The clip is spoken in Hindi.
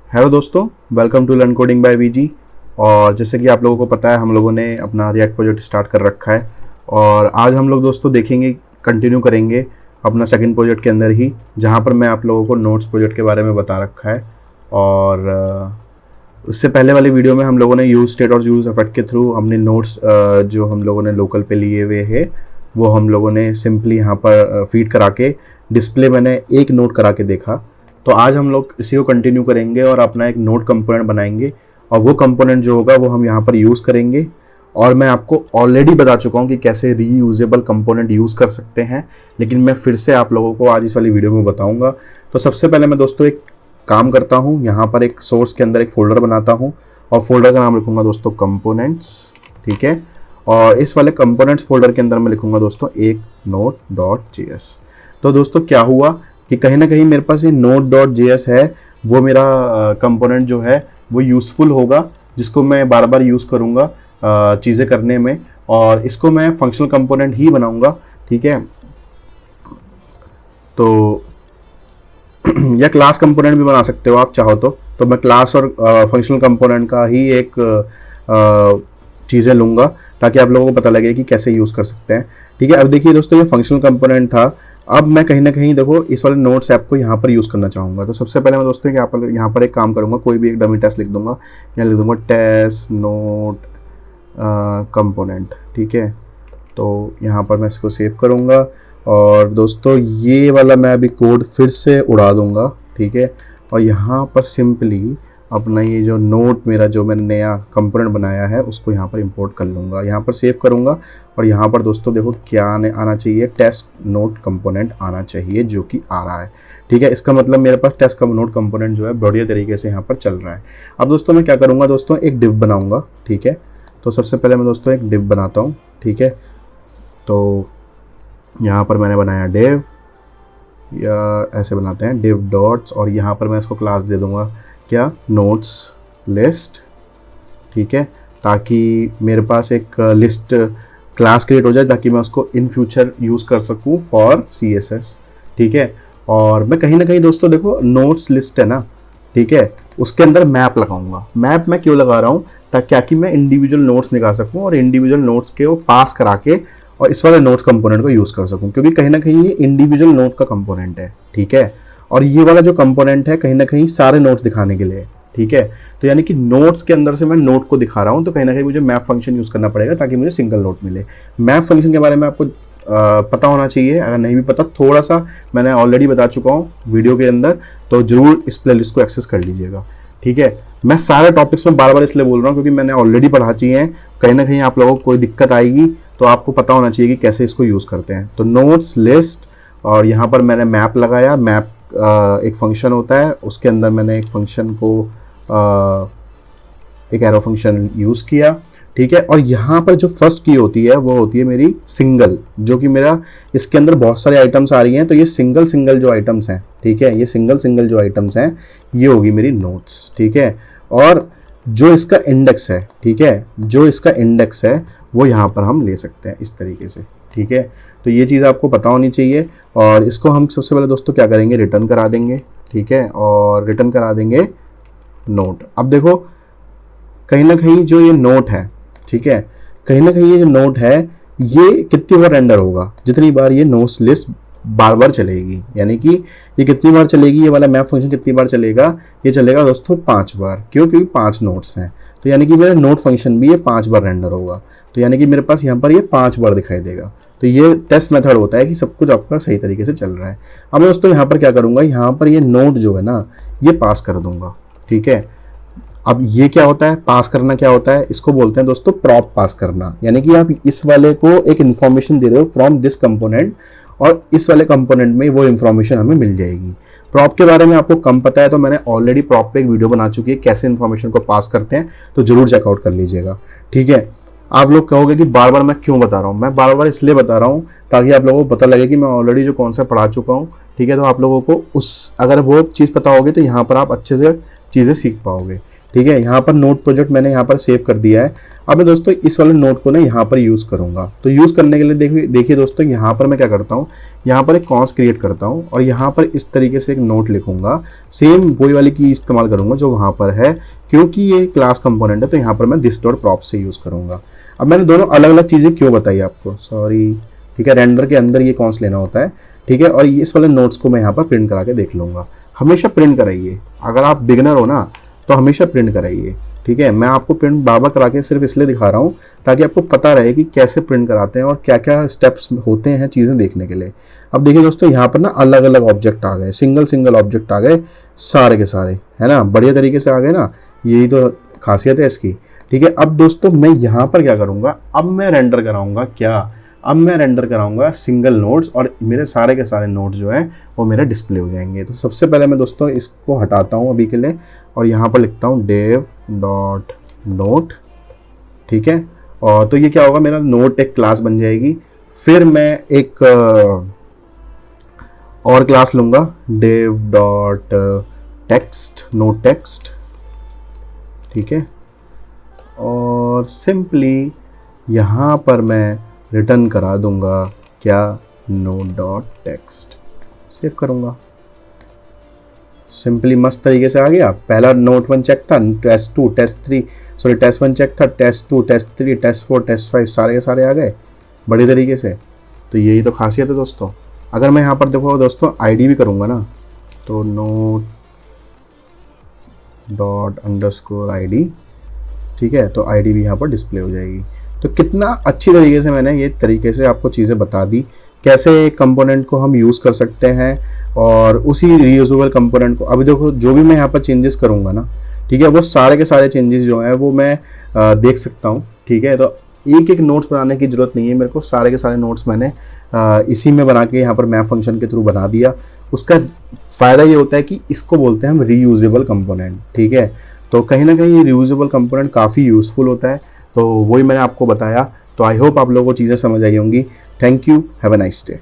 हेलो दोस्तों, welcome to learn coding by VG. और जैसे कि आप लोगों को पता है, हम लोगों ने अपना रिएक्ट प्रोजेक्ट स्टार्ट कर रखा है और आज हम लोग दोस्तों देखेंगे, कंटिन्यू करेंगे अपना सेकंड प्रोजेक्ट के अंदर ही, जहां पर मैं आप लोगों को नोट्स प्रोजेक्ट के बारे में बता रखा है। और उससे पहले वाली वीडियो में हम लोगों ने यूज स्टेट और यूज इफेक्ट के थ्रू हमने नोट्स जो हम लोगों ने लोकल पे लिए हुए हैं वो हम लोगों ने सिंपली यहाँ पर फीड करा के डिस्प्ले मैंने एक नोट करा के देखा। तो आज हम लोग इसी को कंटिन्यू करेंगे और अपना एक नोट कंपोनेंट बनाएंगे और वो कंपोनेंट जो होगा वो हम यहाँ पर यूज़ करेंगे। और मैं आपको ऑलरेडी बता चुका हूँ कि कैसे रीयूजेबल कंपोनेंट यूज़ कर सकते हैं, लेकिन मैं फिर से आप लोगों को आज इस वाली वीडियो में बताऊँगा। तो सबसे पहले मैं दोस्तों एक काम करता हूँ, यहाँ पर एक सोर्स के अंदर एक फ़ोल्डर बनाता हूँ और फोल्डर का नाम लिखूँगा दोस्तों कंपोनेंट्स, ठीक है। और इस वाले कंपोनेंट्स फोल्डर के अंदर मैं लिखूँगा दोस्तों एक node.js। तो दोस्तों क्या हुआ कि कहीं ना कहीं मेरे पास ये node.js है, वो मेरा कंपोनेंट जो है वो यूज़फुल होगा, जिसको मैं बार बार यूज़ करूँगा चीज़ें करने में, और इसको मैं फंक्शनल कंपोनेंट ही बनाऊँगा, ठीक है। तो या क्लास कंपोनेंट भी बना सकते हो आप चाहो तो मैं क्लास और फंक्शनल कंपोनेंट का ही एक चीज़ें लूँगा ताकि आप लोगों को पता लगे कि कैसे यूज़ कर सकते हैं, ठीक है। अब देखिए दोस्तों, ये फंक्शनल कंपोनेंट था। अब मैं कहीं ना कहीं देखो इस वाले नोट्स ऐप को यहाँ पर यूज़ करना चाहूँगा। तो सबसे पहले मैं दोस्तों यहाँ पर एक काम करूँगा, कोई भी एक डमी टेस्ट लिख दूँगा, यहाँ लिख दूँगा टेस्ट नोट कंपोनेंट, ठीक है। तो यहाँ पर मैं इसको सेव करूँगा और दोस्तों ये वाला मैं अभी कोड फिर से उड़ा दूँगा, ठीक है। और यहाँ पर सिंपली अपना ये जो नोट मेरा जो मैंने नया कंपोनेंट बनाया है उसको यहाँ पर इंपोर्ट कर लूँगा, यहाँ पर सेव करूँगा। और यहाँ पर दोस्तों देखो क्या आना चाहिए, टेस्ट नोट कंपोनेंट आना चाहिए, जो कि आ रहा है, ठीक है। इसका मतलब मेरे पास टेस्ट नोट कंपोनेंट जो है बढ़िया तरीके से यहाँ पर चल रहा है। अब दोस्तों मैं क्या करूँगा दोस्तों, एक डिव बनाऊँगा, ठीक है। तो सबसे पहले मैं दोस्तों एक डिव बनाता हूँ, ठीक है। तो यहाँ पर मैंने बनाया डिव, या ऐसे बनाते हैं डिव डॉट्स, और यहाँ पर मैं इसको क्लास दे दूँगा क्या, नोट्स लिस्ट, ठीक है, ताकि मेरे पास एक लिस्ट क्लास क्रिएट हो जाए ताकि मैं उसको इन फ्यूचर यूज़ कर सकूँ फॉर CSS, ठीक है। और मैं कहीं ना कहीं दोस्तों देखो नोट्स लिस्ट है ना, ठीक है, उसके अंदर मैप लगाऊंगा। मैप मैं क्यों लगा रहा हूँ, ताकि मैं इंडिविजुअल नोट्स निकाल सकूँ और इंडिविजुअल नोट्स के वो पास करा के और इस वाले नोट्स कंपोनेंट को यूज़ कर सकूँ, क्योंकि कहीं ना कहीं ये इंडिविजुअल नोट का कंपोनेंट है, ठीक है। और ये वाला जो कंपोनेंट है कहीं ना कहीं सारे नोट्स दिखाने के लिए, ठीक है। तो यानी कि नोट्स के अंदर से मैं नोट को दिखा रहा हूँ, तो कहीं ना कहीं मुझे मैप फंक्शन यूज़ करना पड़ेगा ताकि मुझे सिंगल नोट मिले। मैप फंक्शन के बारे में आपको पता होना चाहिए, अगर नहीं भी पता थोड़ा सा मैंने ऑलरेडी बता चुका हूँ वीडियो के अंदर, तो जरूर इस प्लेलिस्ट को एक्सेस कर लीजिएगा, ठीक है। मैं सारे टॉपिक्स में बार बार इसलिए बोल रहा हूँ क्योंकि मैंने ऑलरेडी पढ़ा चाहिए हैं, कहीं ना कहीं आप लोगों को कोई दिक्कत आएगी तो आपको पता होना चाहिए कि कैसे इसको यूज़ करते हैं। तो नोट्स लिस्ट, और यहाँ पर मैंने मैप लगाया। मैप एक फंक्शन होता है, उसके अंदर मैंने एक फंक्शन को एक एरो फंक्शन यूज़ किया, ठीक है। और यहाँ पर जो फर्स्ट की होती है वो होती है मेरी सिंगल, जो कि मेरा इसके अंदर बहुत सारे आइटम्स आ रही हैं, तो ये सिंगल जो आइटम्स हैं, ठीक है, ये सिंगल जो आइटम्स हैं ये होगी मेरी नोट्स, ठीक है। और जो इसका इंडेक्स है, ठीक है, जो इसका इंडेक्स है वो यहाँ पर हम ले सकते हैं इस तरीके से, ठीक है। तो ये चीज़ आपको पता होनी चाहिए। और इसको हम सबसे पहले दोस्तों क्या करेंगे, रिटर्न करा देंगे, ठीक है, और रिटर्न करा देंगे नोट। अब देखो कहीं ना कहीं जो ये नोट है, ठीक है, कहीं ना कहीं ये जो नोट है ये कितनी बार रेंडर होगा, जितनी बार ये नोट्स लिस्ट बार बार चलेगी, यानी कि ये कितनी बार चलेगी, ये वाला मैप फंक्शन कितनी बार चलेगा, ये चलेगा दोस्तों 5 बार। क्यों, क्योंकि 5 नोट्स हैं, तो यानी कि मेरा नोट फंक्शन भी ये 5 बार रेंडर होगा, तो यानी कि मेरे पास यहाँ पर ये 5 बार दिखाई देगा। तो ये टेस्ट मेथड होता है कि सब कुछ आपका सही तरीके से चल रहा है। अब मैं दोस्तों यहाँ पर क्या करूँगा, यहाँ पर ये नोट जो है ना ये पास कर दूंगा, ठीक है। अब ये क्या होता है, पास करना क्या होता है, इसको बोलते हैं दोस्तों प्रॉप पास करना, यानी कि आप इस वाले को एक इन्फॉर्मेशन दे रहे हो फ्रॉम दिस कंपोनेंट, और इस वाले कंपोनेंट में वो इन्फॉर्मेशन हमें मिल जाएगी। प्रॉप के बारे में आपको कम पता है तो मैंने ऑलरेडी प्रॉप पे एक वीडियो बना चुकी है कैसे इन्फॉर्मेशन को पास करते हैं, तो जरूर चेकआउट कर लीजिएगा, ठीक है। आप लोग कहोगे कि बार बार मैं क्यों बता रहा हूँ, मैं बार बार इसलिए बता रहा हूँ ताकि आप लोगों को पता लगे कि मैं ऑलरेडी जो कॉन्सेप्ट पढ़ा चुका हूँ, ठीक है। तो आप लोगों को अगर वो चीज़ पता होगी तो यहाँ पर आप अच्छे से चीज़ें सीख पाओगे, ठीक है। यहाँ पर नोट प्रोजेक्ट मैंने यहाँ पर सेव कर दिया है। अब मैं दोस्तों इस वाले नोट को ना यहाँ पर यूज़ करूँगा। तो यूज़ करने के लिए देखिए दोस्तों, यहाँ पर मैं क्या करता हूँ, यहाँ पर एक कॉन्स क्रिएट करता हूँ और यहाँ पर इस तरीके से एक नोट लिखूंगा। सेम वही वाली की इस्तेमाल करूँगा जो वहाँ पर है, क्योंकि ये क्लास कंपोनेंट है तो यहाँ पर मैं दिस डॉट प्रॉप से यूज़ करूँगा। अब मैंने दोनों अलग अलग चीज़ें क्यों बताई आपको, सॉरी, ठीक है। रेंडर के अंदर ये कॉन्स लेना होता है, ठीक है। और इस वाले नोट्स को मैं यहाँ पर प्रिंट करा के देख लूँगा। हमेशा प्रिंट कराइए, अगर आप बिगनर हो ना तो हमेशा प्रिंट कराइए, ठीक है। मैं आपको प्रिंट बाबा करा के सिर्फ इसलिए दिखा रहा हूँ ताकि आपको पता रहे कि कैसे प्रिंट कराते हैं और क्या क्या स्टेप्स होते हैं चीज़ें देखने के लिए। अब देखिए दोस्तों, यहाँ पर ना अलग अलग ऑब्जेक्ट आ गए, सिंगल ऑब्जेक्ट आ गए सारे के सारे, है ना, बढ़िया तरीके से आ गए ना। यही तो खासियत है इसकी, ठीक है। अब दोस्तों मैं यहाँ पर क्या करूँगा, अब मैं रेंडर कराऊँगा क्या, अब मैं रेंडर कराऊंगा सिंगल नोड्स और मेरे सारे के सारे नोड्स जो हैं वो मेरे डिस्प्ले हो जाएंगे। तो सबसे पहले मैं दोस्तों इसको हटाता हूँ अभी के लिए और यहाँ पर लिखता हूँ dev डॉट नोट, ठीक है। और तो ये क्या होगा, मेरा नोट एक क्लास बन जाएगी। फिर मैं एक और क्लास लूँगा dev dot text, note text, ठीक है। और सिंपली यहाँ पर मैं रिटर्न करा दूंगा क्या, नोट डॉट टेक्स्ट, सेव करूंगा। सिंपली मस्त तरीके से आ गया। पहला नोट 1 चेक था, test 2 test 3 sorry test 1 check था, टेस्ट 2 टेस्ट 3 टेस्ट 4 टेस्ट 5 सारे के सारे आ गए बड़े तरीके से। तो यही तो खासियत है दोस्तों। अगर मैं यहाँ पर देखो दोस्तों आईडी भी करूँगा ना, तो नोट डॉट अंडरस्कोर आईडी, ठीक है। तो आईडी भी यहाँ पर डिस्प्ले हो जाएगी। तो कितना अच्छी तरीके से मैंने ये तरीके से आपको चीज़ें बता दी, कैसे कंपोनेंट को हम यूज़ कर सकते हैं और उसी रीयूजेबल कंपोनेंट को। अभी देखो जो भी मैं यहाँ पर चेंजेस करूँगा ना, ठीक है, वो सारे के सारे चेंजेस जो हैं वो मैं देख सकता हूँ, ठीक है। तो एक एक नोट्स बनाने की ज़रूरत नहीं है मेरे को, सारे के सारे नोट्स मैंने इसी में बना के यहाँ पर मैप फंक्शन के थ्रू बना दिया। उसका फ़ायदा ये होता है कि इसको बोलते हैं हम रीयूजेबल कंपोनेंट, ठीक है। तो कहीं ना कहीं ये रीयूजेबल कंपोनेंट काफ़ी यूज़फुल होता है। तो वही मैंने आपको बताया। तो आई होप आप लोगों को चीज़ें समझ आई होंगी। Thank you, have a nice day.